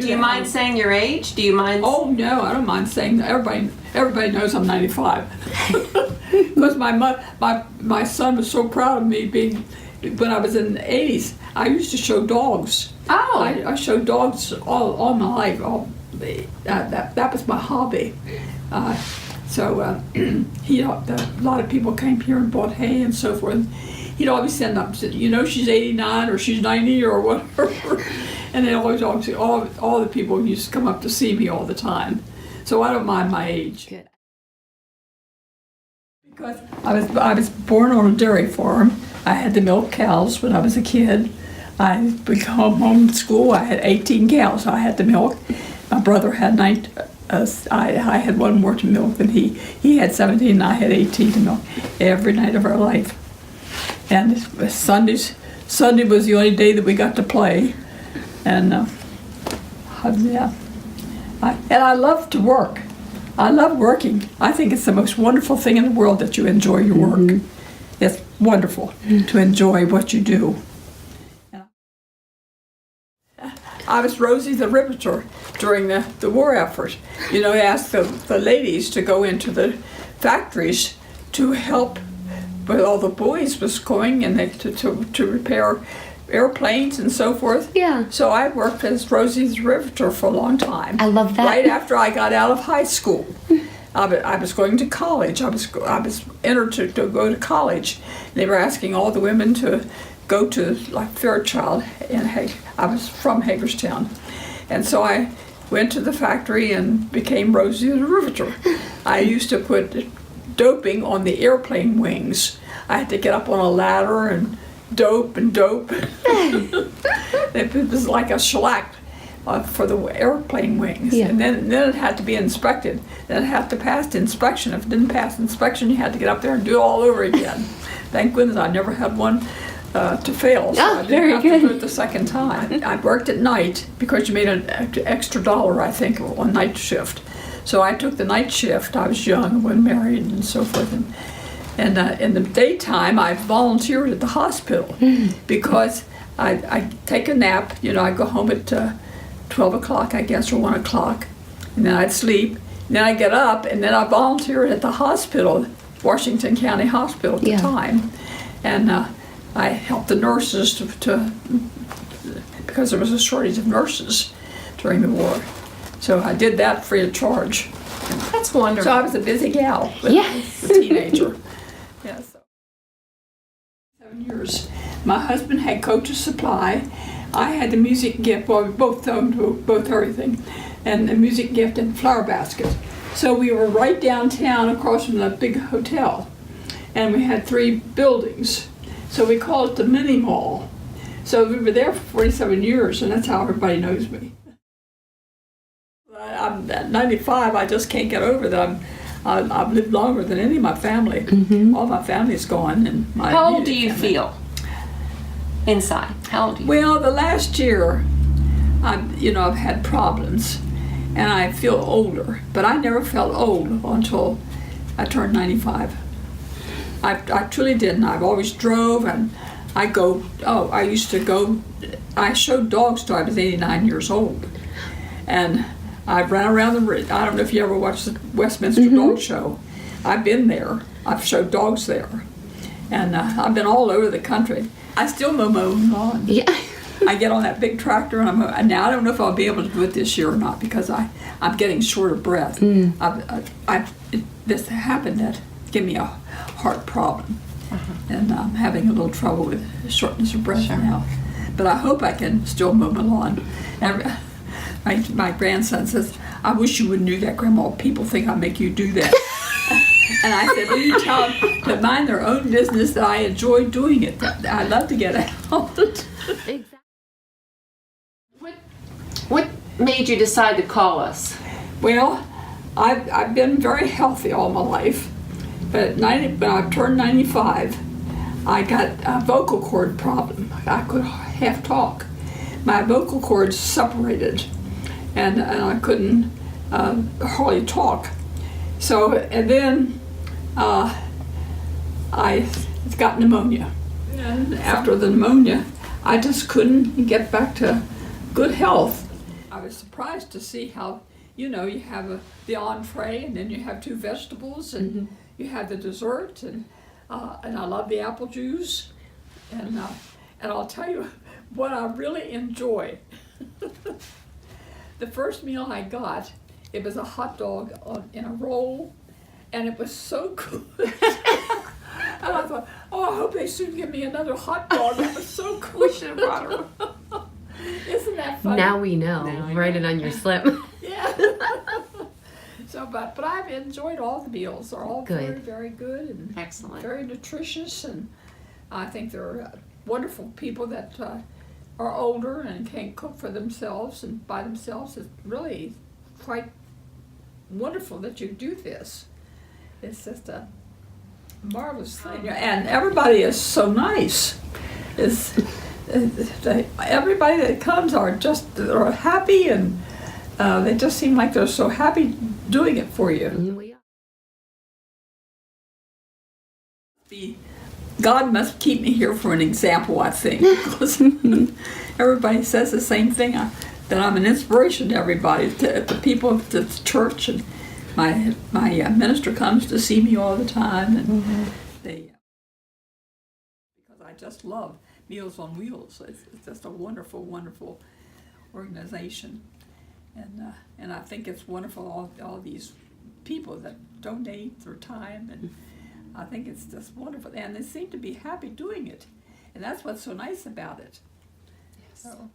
Do you mind saying your age? Do you mind? Oh no, I don't mind saying that. Everybody knows I'm 95. Because my son was so proud of me being. When I was in the 80s, I used to show dogs. Oh. I showed dogs all my life. That was my hobby. A lot of people came here and bought hay and so forth. He'd always send up, she's 89 or she's 90 or whatever. And they always all the people used to come up to see me all the time. So I don't mind my age. Good. Because I was born on a dairy farm. I had to milk cows when I was a kid. I would come home from school. I had 18 cows I had to milk. My brother had 9. I had one more to milk than he had 17 and I had 18 to milk every night of our life. And Sunday was the only day that we got to play. And I love to work. I love working. I think it's the most wonderful thing in the world that you enjoy your work. Mm-hmm. It's wonderful to enjoy what you do. I was Rosie the Riveter during the war effort. They asked the ladies to go into the factories to help with all the boys was going and to repair airplanes and so forth. Yeah. So I worked as Rosie the Riveter for a long time. I love that. Right after I got out of high school. I was going to college. I was entered to go to college. They were asking all the women to go to like Fairchild and I was from Hagerstown. And so I went to the factory and became Rosie the Riveter. I used to put doping on the airplane wings. I had to get up on a ladder and dope. It was like a shellac for the airplane wings. Yeah. And then it had to be inspected. Then it had to pass inspection. If it didn't pass inspection, you had to get up there and do it all over again. Thank goodness I never had one to fail, so I didn't have to do it the second time. I worked at night because you made an extra $1, I think, on night shift. So I took the night shift. I was young, wasn't married, and so forth. And in the daytime, I volunteered at the hospital because I take a nap. I go home at 12 o'clock, I guess, or 1 o'clock, and then I'd sleep. And then I get up, and then I volunteered at the hospital, Washington County Hospital at the time, and I helped the nurses because there was a shortage of nurses during the war. So I did that free of charge. That's wonderful. So I was a busy gal, a teenager. Yeah, so 7 years. My husband had Coach's Supply. I had the music gift. Well, we both owned both everything, and the music gift and flower basket. So we were right downtown across from the big hotel, and we had 3 buildings. So we called it the mini mall. So we were there for 47 years, and that's how everybody knows me. I'm at 95. I just can't get over that. I've lived longer than any of my family. Mm-hmm. All my family's gone. And how old do you feel inside? How old are you? Well, the last year, I've had problems, and I feel older. But I never felt old until I turned 95. I truly didn't. I've always drove, and I showed dogs till I was 89 years old. And I ran around I don't know if you ever watched the Westminster Dog Show. I've been there. I've showed dogs there. And I've been all over the country. I still mow my own lawn. Yeah. I get on that big tractor, and now I don't know if I'll be able to do it this year or not because I'm getting short of breath. This happened to give me a heart problem, and I'm having a little trouble with shortness of breath now. But I hope I can still mow my lawn. And my grandson says, "I wish you would do that, Grandma. People think I make you do that." And I said, "Well, you tell them to mind their own business. That I enjoy doing it. I love to get out." Exactly. What made you decide to call us? Well, I've been very healthy all my life, but when I turned 95, I got a vocal cord problem. I could half talk. My vocal cords separated, and I couldn't hardly talk. So, and then I got pneumonia. And after the pneumonia, I just couldn't get back to good health. I was surprised to see how, you have the entree, and then you have 2 vegetables, and you have the dessert, and I love the apple juice, and I'll tell you what I really enjoy. The first meal I got, it was a hot dog in a roll, and it was so good. And I thought, I hope they soon give me another hot dog. That was so good. We should have brought her. Isn't that funny? Now we know. Write it on your slip. Yeah. So, but I've enjoyed all the meals. They're all Good. very, very good and Excellent. very nutritious, and I think they're wonderful people that are older and can't cook for themselves and by themselves. It's really quite wonderful that you do this. It's just a marvelous thing, and everybody is so nice. Everybody that comes are happy, and they just seem like they're so happy doing it for you. We are. God must keep me here for an example, I think, because everybody says the same thing, that I'm an inspiration to everybody, to the people of the church, and my minister comes to see me all the time, and because I just love Meals on Wheels. It's just a wonderful, wonderful organization, and I think it's wonderful, all these people that donate their time, and I think it's just wonderful, and they seem to be happy doing it, and that's what's so nice about it. Yes. So